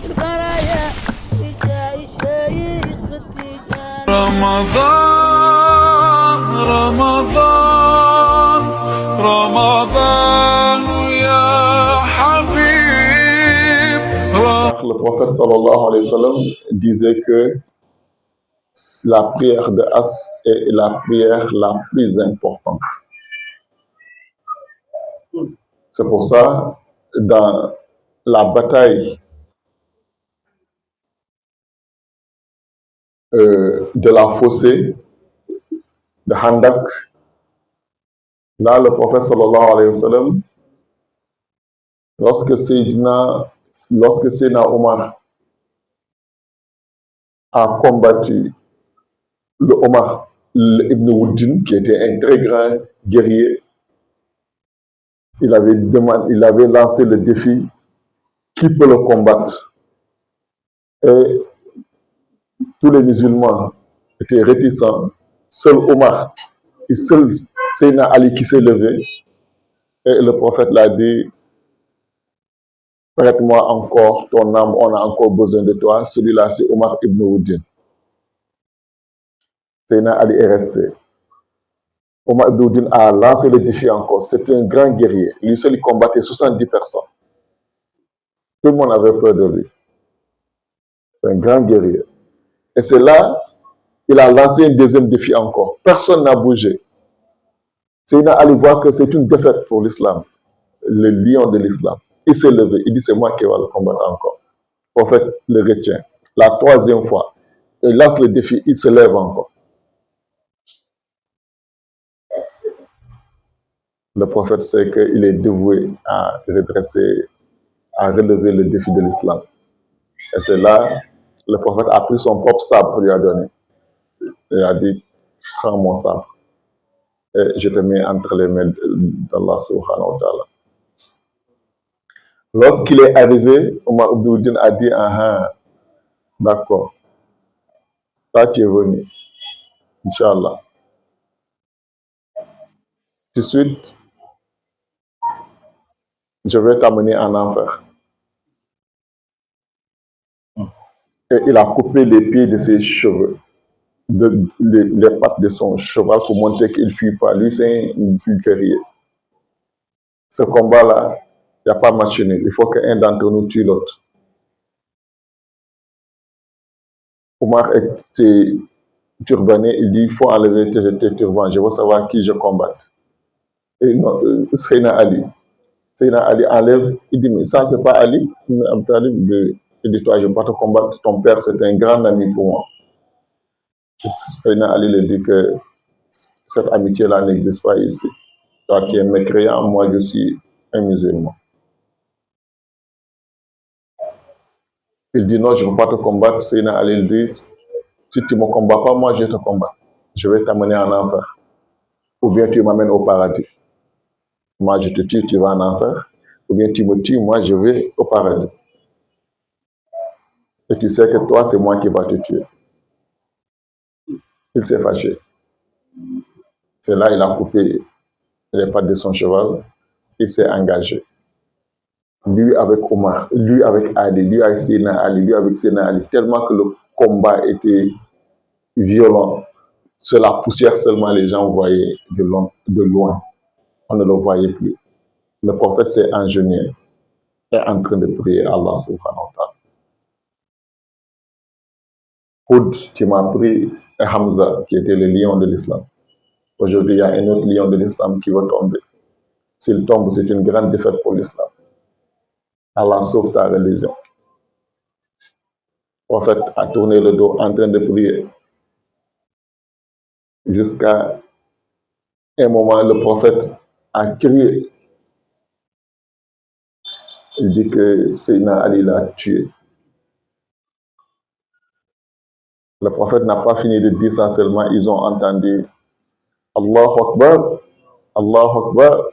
البرايا شايق التيجان. رمضان رمضان رمضان يا حبيب. Le prophète sallallahu alayhi wa sallam disait que la prière de As est la prière la plus importante. C'est pour ça, dans la bataille de la fossée de Handak, là, le prophète sallallahu alayhi wa sallam, lorsque Sayyidina Omar a combattu le Omar ibn Wuddin, qui était un très grand guerrier, il avait lancé le défi: qui peut le combattre? Et tous les musulmans étaient réticents. Seul Omar et seul Sayyidina Ali qui s'est levé, et le prophète l'a dit: prête-moi encore ton âme, on a encore besoin de toi. Celui-là, c'est Omar ibn Wuddin. Sayyidina Ali est resté. Omar ibn Wuddin a lancé le défi encore. C'est un grand guerrier. Lui seul, il combattait 70 personnes. Tout le monde avait peur de lui. C'est un grand guerrier. Et c'est là, il a lancé un deuxième défi encore. Personne n'a bougé. Sayyidina Ali voit que c'est une défaite pour l'islam, le lion de l'islam. Il s'est levé, il dit: c'est moi qui vais le combattre encore. Le prophète le retient. La troisième fois, il lance le défi, il se lève encore. Le prophète sait qu'il est dévoué à redresser, à relever le défi de l'islam. Et c'est là, le prophète a pris son propre sabre, lui a donné. Il a dit: prends mon sabre et je te mets entre les mains d'Allah subhanahu wa ta'ala. Lorsqu'il est arrivé, Omar ibn Wuddin a dit: ah, d'accord, toi tu es venu, Inch'Allah. Tout de suite, je vais t'amener en enfer. Et il a coupé les pieds de ses cheveux, les pattes de son cheval pour montrer qu'il ne fuit pas. Lui, c'est un guerrier. Ce combat-là, il n'y a pas match nul. Il faut qu'un d'entre nous tue l'autre. Omar était turbané. Il dit: il faut enlever tes turbans. Je veux savoir qui je combatte. Et non, Sayyidina Ali. Sayyidina Ali enlève. Il dit: mais ça, c'est pas Ali. Il dit: toi, je ne vais pas te combattre. Ton père, c'est un grand ami pour moi. Sayyidina Ali lui dit que cette amitié-là n'existe pas ici. Toi, tu es mécréant, moi, je suis un musulman. Il dit: non, je ne veux pas te combattre. Sayyidina Ali il dit: si tu ne me combats pas, moi, je te combats. Je vais t'amener en enfer. Ou bien tu m'amènes au paradis. Moi, je te tue, tu vas en enfer. Ou bien tu me tues, moi, je vais au paradis. Et tu sais que toi, c'est moi qui va te tuer. Il s'est fâché. C'est là qu'il a coupé les pattes de son cheval. Il s'est engagé. Lui avec Omar, lui avec Ali, lui avec Sayyidina Ali, lui avec Sayyidina Ali. Tellement que le combat était violent. Sur la poussière seulement, les gens voyaient de loin. On ne le voyait plus. Le prophète s'est agenouillé et est en train de prier Allah subhanahu wa ta'ala. Houd, qui m'a pris, et Hamza, qui était le lion de l'islam. Aujourd'hui, il y a un autre lion de l'islam qui va tomber. S'il tombe, c'est une grande défaite pour l'islam. Allah sauve ta religion. Le prophète a tourné le dos en train de prier. Jusqu'à un moment, le prophète a crié. Il dit que Sayyidina Ali l'a tué. Le prophète n'a pas fini de dire ça seulement, ils ont entendu Allahu Akbar, Allahu Akbar.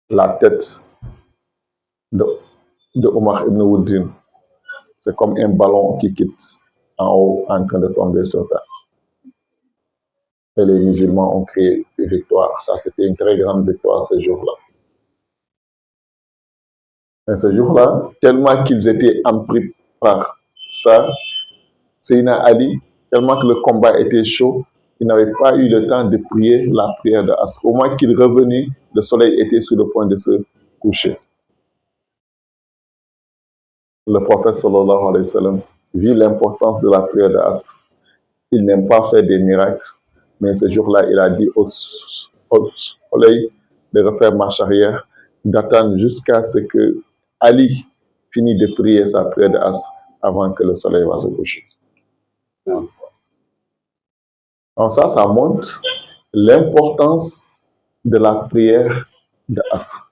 La tête de Omar ibn Wuddin, c'est comme un ballon qui quitte en haut en train de tomber sur terre. Et les musulmans ont crié victoire. Ça, c'était une très grande victoire ce jour-là. Et ce jour-là, tellement qu'ils étaient empris par ça, Seydina Ali, tellement que le combat était chaud, il n'avait pas eu le temps de prier la prière de Asr. Au moins qu'il revenait, le soleil était sur le point de se coucher. Le prophète sallallahu alayhi wa sallam vit l'importance de la prière de Asr. Il n'aime pas faire des miracles, mais ce jour-là, il a dit au soleil de refaire marche arrière, d'attendre jusqu'à ce que Ali finisse de prier sa prière de Asr avant que le soleil va se coucher. Donc ça montre l'importance de la prière de Asr.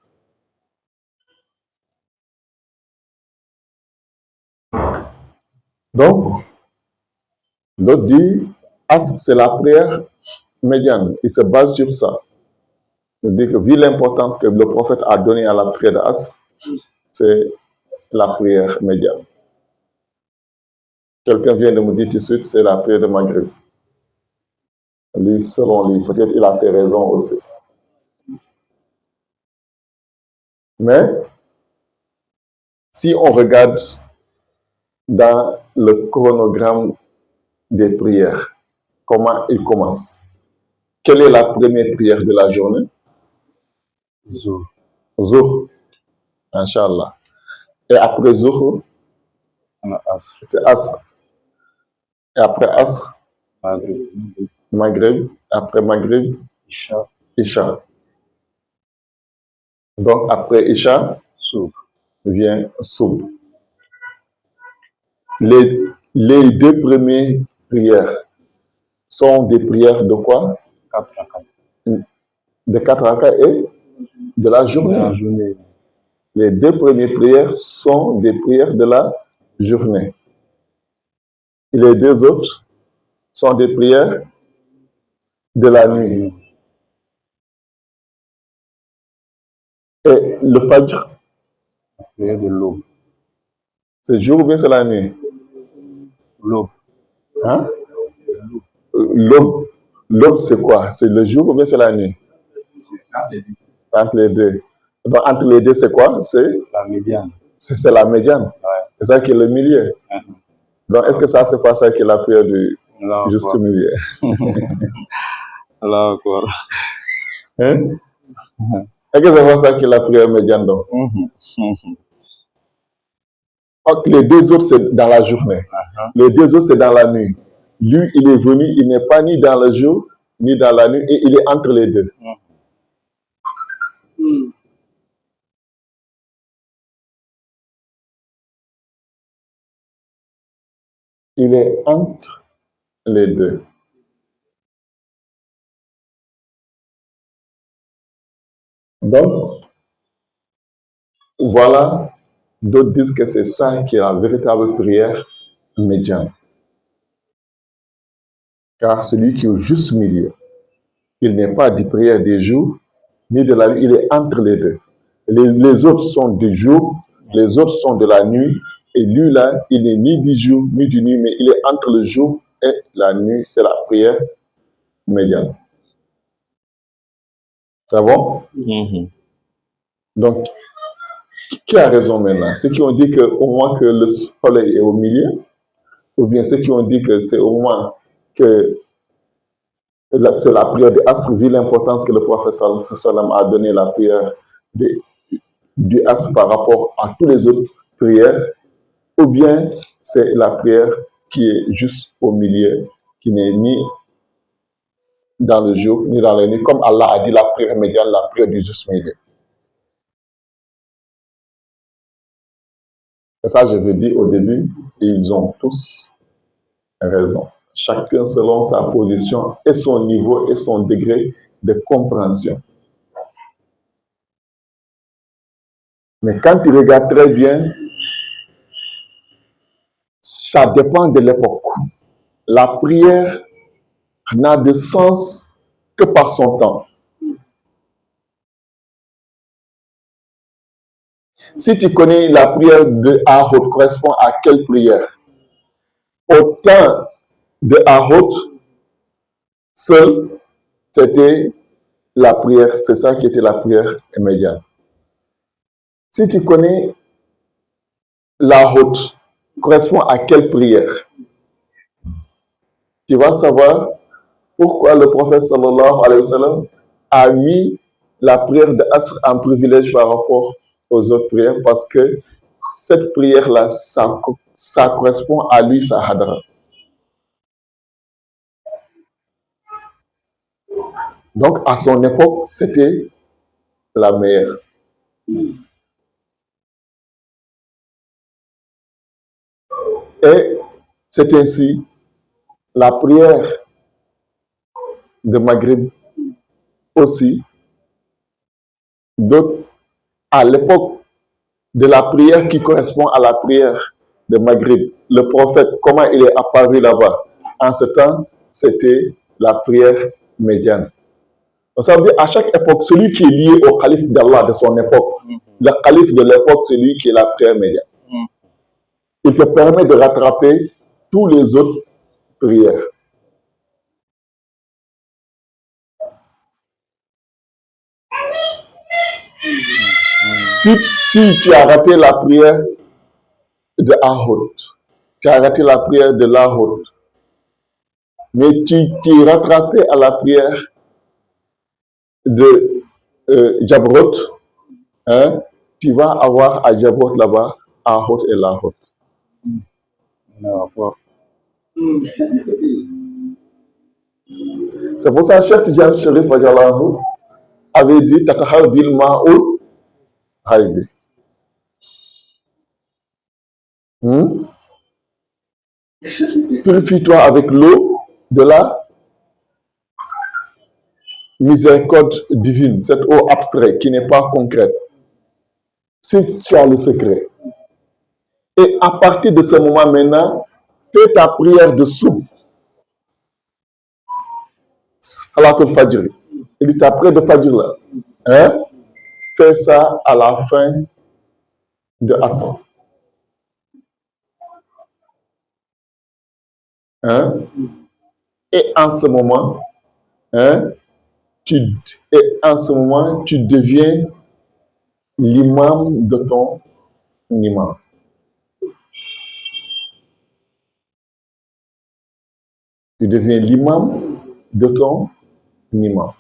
Donc, l'autre dit, Asr, c'est la prière médiane. Il se base sur ça. Il dit que vu l'importance que le prophète a donnée à la prière de Asr, c'est la prière médiane. Quelqu'un vient de me dire tout de suite, c'est la prière de Maghrib. Lui, selon lui, peut-être il a ses raisons aussi. Mais, si on regarde dans le chronogramme des prières, comment il commence? Quelle est la première prière de la journée? Zuhr. Zuhr, Inch'Allah. Et après Zuhr, Asr. c'est Asr. Et après Asr, Maghrib. Maghrib. Après Maghrib, Isha. Isha. Donc après Isha, Souf. vient Soub. Les deux premières prières sont des prières de quoi? 4 rakat. De 4 rakas et de la journée. Les deux premières prières sont des prières de la journée. Et les deux autres sont des prières de la nuit. Et le Fajr, La prière de l'aube. c'est le jour ou bien c'est la nuit? L'aube. Hein? L'aube. L'aube, c'est quoi? C'est le jour ou bien c'est la nuit? Entre les deux. Donc, entre les deux, c'est quoi? C'est La médiane. c'est la médiane. Ouais. C'est ça qui est le milieu. Donc, est-ce que ça, c'est pas ça qui est la prière du juste milieu? Allah akbar. Hein? Est-ce que c'est pas ça qui est la prière médiane donc? Donc, les deux autres, c'est dans la journée. Les deux autres, c'est dans la nuit. Lui, il est venu, il n'est pas ni dans le jour, ni dans la nuit, et il est entre les deux. Il est entre les deux. Donc, voilà, d'autres disent que c'est ça qui est la véritable prière médiane. Car celui qui est au juste milieu, il n'est pas de prière des jours, ni de la nuit, il est entre les deux. Les autres sont du jour, les autres sont de la nuit, et lui là, il n'est ni du jour, ni du nuit, mais il est entre le jour et la nuit, c'est la prière médiane. C'est bon? Donc, qui a raison maintenant? Ceux qui ont dit qu'au moment que le soleil est au milieu, ou bien ceux qui ont dit que c'est au moment que c'est la prière de Asr, vu l'importance que le prophète sallallahu alayhi wa sallam a donné la prière du Asr par rapport à toutes les autres prières, ou bien c'est la prière qui est juste au milieu, qui n'est ni dans le jour, ni dans la nuit, comme Allah a dit la prière médiane, la prière du juste milieu. Et ça, je veux dire au début, ils ont tous raison. Chacun selon sa position et son niveau et son degré de compréhension. Mais quand tu regardes très bien, ça dépend de l'époque. La prière n'a de sens que par son temps. Si tu connais la prière de Ahod correspond à quelle prière? Au temps de Ahod, seul, c'était la prière, c'est ça qui était la prière médiane. Si tu connais la haute correspond à quelle prière? Tu vas savoir pourquoi le prophète sallallahu alayhi wa sallam a mis la prière de Asr en privilège par rapport aux autres prières, parce que cette prière-là, ça correspond à lui, sa hadra. Donc, à son époque, c'était la meilleure. Et c'est ainsi la prière de Maghrib aussi, d'autres, à l'époque de la prière qui correspond à la prière de Maghrib, le prophète, comment il est apparu là-bas? En ce temps, c'était la prière médiane. Donc, ça veut dire à chaque époque, celui qui est lié au calife d'Allah de son époque, le calife de l'époque, c'est lui qui est la prière médiane. Il te permet de rattraper tous les autres prières. Si tu as raté la prière de Ahod, tu as raté la prière de Lahod, mais tu t'es rattrapé à la prière de Jabrot, hein, tu vas avoir à Jabrot là-bas, Ahod et Lahod. C'est pour ça que Cheikh Tidiane Chérif avait dit Tatahar bil ma'ul haïbi. Purifie-toi avec l'eau de la miséricorde divine, cette eau abstraite qui n'est pas concrète. Si tu as le secret. Et à partir de ce moment maintenant, fais ta prière de soub. Salatul Fajr. Il dit ta prière de Fajr là. Hein? Fais ça à la fin de Asr. Hein? Et en ce moment, hein, tu deviens l'imam de ton imam. Tu deviens l'imam de ton imam.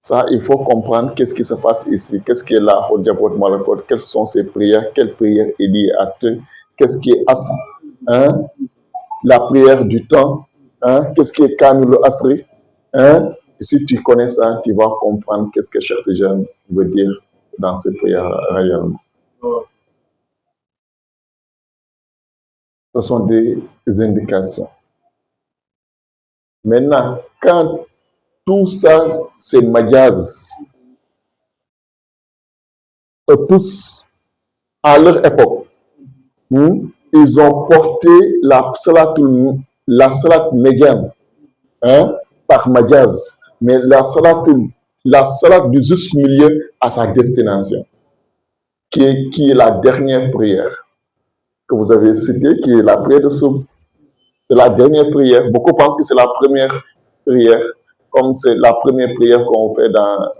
Ça, il faut comprendre qu'est-ce qui se passe ici, qu'est-ce qui est là, quelles sont ces prières, quelle prière est liée à eux, qu'est-ce qui est Asr, hein? La prière du temps, hein? Qu'est-ce qui est Kamil Asri, hein? Et si tu connais ça, tu vas comprendre qu'est-ce que Cheikh Tidiane veut dire dans ces prières réellement. Ce sont des indications. Maintenant, quand tout ça, c'est majaz, tous, à leur époque, ils ont porté la salat médiane, hein, par majaz, mais la salat du juste milieu à sa destination, qui est la dernière prière que vous avez citée, qui est la prière de Soub. C'est la dernière prière. Beaucoup pensent que c'est la première prière, comme c'est la première prière qu'on fait dans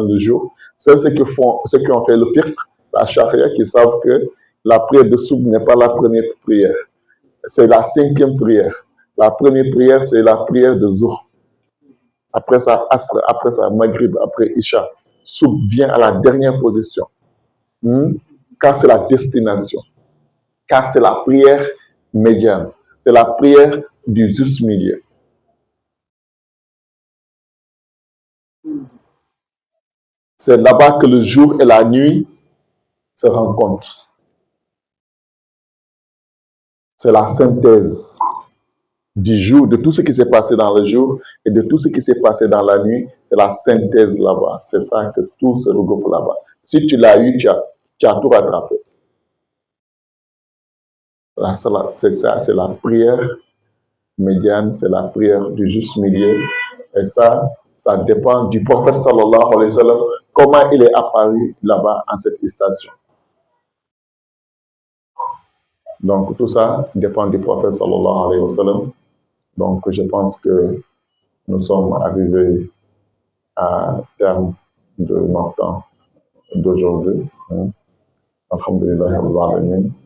le jour. C'est ceux qui ont fait le filtre, la charia, qui savent que la prière de Soub n'est pas la première prière. C'est la 5e prière. La première prière, c'est la prière de Zuhr. Après ça, Asr, après ça, Maghrib, après Isha. Soub vient à la dernière position. Car c'est la destination. Car c'est la prière médiane. C'est la prière du juste milieu. C'est là-bas que le jour et la nuit se rencontrent. C'est la synthèse du jour, de tout ce qui s'est passé dans le jour et de tout ce qui s'est passé dans la nuit. C'est la synthèse là-bas. C'est ça que tout se regroupe là-bas. Si tu l'as eu, tu as tout rattrapé. C'est ça, c'est la prière médiane, c'est la prière du juste milieu. Et ça dépend du prophète sallallahu alayhi wa sallam, comment il est apparu là-bas en cette station. Donc tout ça dépend du prophète sallallahu alayhi wa sallam. Donc je pense que nous sommes arrivés à terme de notre temps. d'aujourd'hui. Alhamdulillah.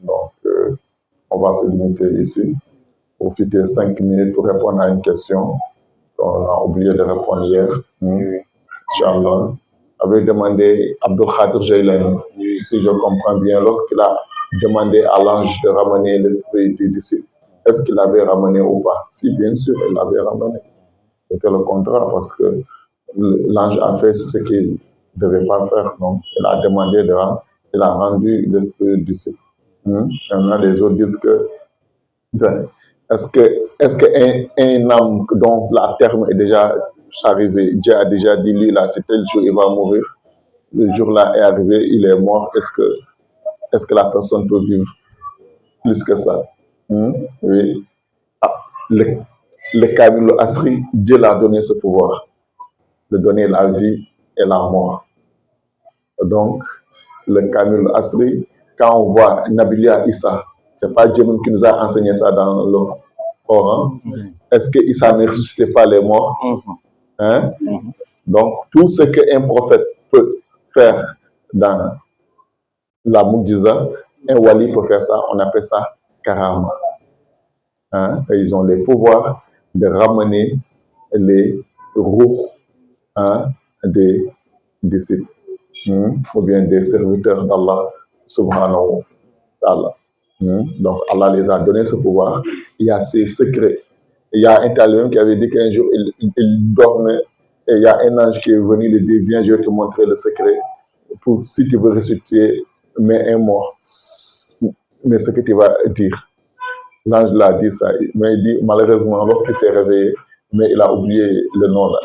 Donc, on va se limiter ici. Profiter 5 minutes pour répondre à une question qu'on a oublié de répondre hier. Inch'Allah. Avait demandé Abdul Khadir Jailani, si je comprends bien, lorsqu'il a demandé à l'ange de ramener l'esprit du disciple, est-ce qu'il l'avait ramené ou pas? Si, bien sûr, il l'avait ramené. C'était le contraire parce que l'ange a fait ce qu'il ne devait pas faire. Donc, il a demandé il a rendu l'esprit du disciple. Maintenant, les autres disent que est-ce qu'un âme dont la terme est déjà arrivée, Dieu a déjà dit, lui là, c'est tel jour il va mourir, le jour-là est arrivé, il est mort, est-ce que la personne peut vivre plus que ça? Oui. Le Kamil Asri, Dieu l'a donné ce pouvoir de donner la vie et la mort. Donc, le Kamil Asri, quand on voit Nabilia Issa, c'est pas Dieu même qui nous a enseigné ça dans le Coran. Est-ce que Issa ne ressuscitait pas les morts? Donc, tout ce qu'un prophète peut faire dans la Mu'jiza, un wali peut faire ça, on appelle ça karama. Et ils ont les pouvoirs de ramener les roues des disciples ou bien des serviteurs d'Allah subhanahu wa ta'ala. Donc Allah les a donné ce pouvoir. Il y a ces secrets. Il y a un talent qui avait dit qu'un jour il dormait et il y a un ange qui est venu lui dire viens, je vais te montrer le secret pour si tu veux ressusciter mais un mort, mais ce que tu vas dire. L'ange l'a dit ça, mais il dit malheureusement lorsqu'il s'est réveillé, mais il a oublié le nom là.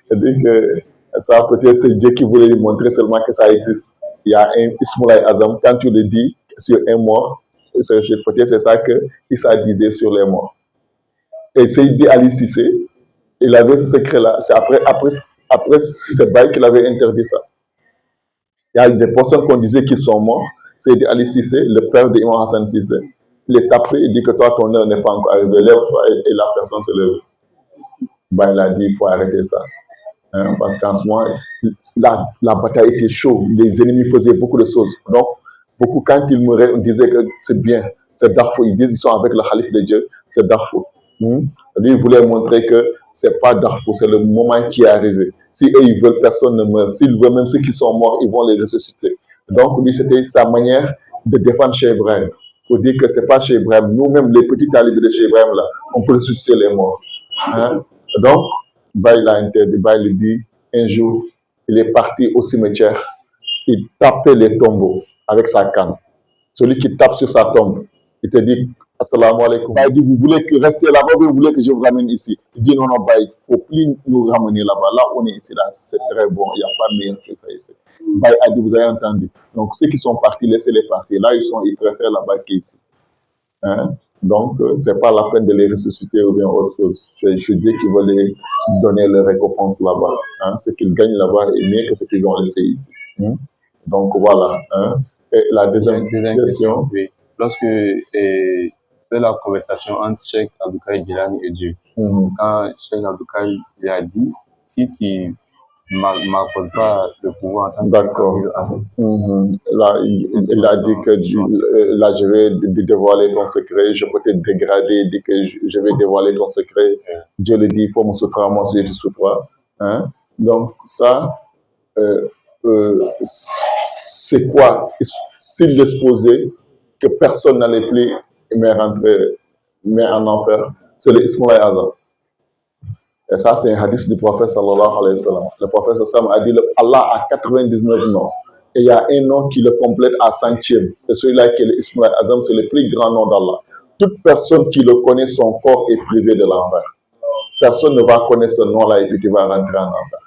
Il dit que ça peut-être c'est Dieu qui voulait lui montrer seulement que ça existe. Il y a un Ismaïl Azam, quand tu le dis sur un mort, peut-être c'est ça que Issa disait sur les morts. Et Seydi Ali Cissé, il avait ce secret-là. C'est après ce bail qu'il avait interdit ça. Il y a des personnes qu'on disait qu'ils sont morts. Seydi Ali Cissé, le père d'Imam Hassan Cissé, il est tapé, il dit que toi, ton heure n'est pas encore arrivée. Lève-toi et la personne se lève. Ben, il a dit il faut arrêter ça. Parce qu'en ce moment, la bataille était chaude. Les ennemis faisaient beaucoup de choses. Donc, beaucoup, quand ils mouraient, on disait que c'est bien, c'est Darfour. Ils disent qu'ils sont avec le calife de Dieu, c'est Darfour. Lui, il voulait montrer que c'est pas Darfour, c'est le moment qui est arrivé. Si eux, ils veulent, personne ne meurt. S'ils veulent, même ceux qui sont morts, ils vont les ressusciter. Donc, lui, c'était sa manière de défendre Cheikh Ibrahim. Pour dire que c'est pas Cheikh Ibrahim. Nous-mêmes, les petits talibés de Cheikh Ibrahim, là, on peut ressusciter les morts. Donc, il a interdit, il dit, un jour, il est parti au cimetière, il tapait les tombeaux avec sa canne. Celui qui tape sur sa tombe, il te dit, assalamu alaikum. Il dit, vous voulez que rester là-bas, vous voulez que je vous ramène ici? Il dit, non, il ne faut plus nous ramener là-bas. Là, on est ici, là, c'est très bon, il n'y a pas meilleur que ça ici. Il dit, vous avez entendu. Donc, ceux qui sont partis, laissez-les partir. Là, ils préfèrent là-bas qu'ici. Donc, ce n'est pas la peine de les ressusciter ou bien autre chose. C'est Dieu qui va les donner leur récompense là-bas. Ce qu'ils gagnent là-bas est mieux que ce qu'ils ont laissé ici. Donc, voilà. Et la deuxième question. Oui. Lorsque c'est la conversation entre Cheikh Abdul Qadir Jilani et Dieu. Quand Cheikh Abdul Qadir lui a dit, si tu ne m'accordes pas le pouvoir en tant que d'accord. Là, il a dit que là, je vais dévoiler ton secret, je peux te dégrader, il dit que je vais dévoiler ton secret. Dieu le dit, il faut me soutra, moi, je te soutra. Donc, ça, c'est quoi? S'il l'exposait, que personne n'allait plus mais en enfer, c'est le Ismaïl Azam. Et ça, c'est un hadith du prophète sallallahu alayhi wa sallam. Le prophète sallallahu alayhi wa sallam a dit Allah a 99 noms. Et il y a un nom qui le complète à 100e. Et celui-là qui est le Ismaïl Azam, c'est le plus grand nom d'Allah. Toute personne qui le connaît, son corps est privé de l'enfer. Personne ne va connaître ce nom-là et puis tu vas rentrer en enfer.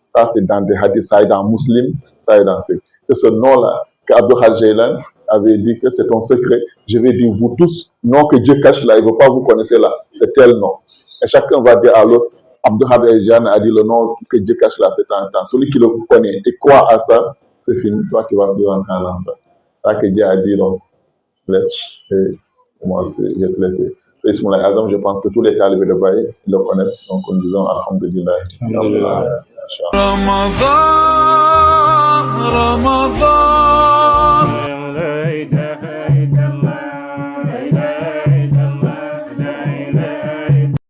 Ça, c'est dans des hadiths, ça est dans Muslim, ça est dans tout. C'est ce nom-là qu'Abdul Qadir Jilani avait dit que c'est ton secret. Je vais dire, vous tous, nom que Dieu cache là, il ne veut pas vous connaître là. C'est tel nom. Et chacun va dire à l'autre, Abdul Qadir Jilani a dit le nom que Dieu cache là, c'est un temps. Celui qui le connaît et croit à ça, c'est fini. Toi, tu vas plus rentrer en enfer. C'est ça que Dieu a dit, donc, laisse. Et moi, je vais te laisser. C'est Ismaïl Azam, je pense que tous les talibés de Baye le connaissent. Donc, nous disons Alhamdulillah. Inch'Allah. Ramadan, Ramadan.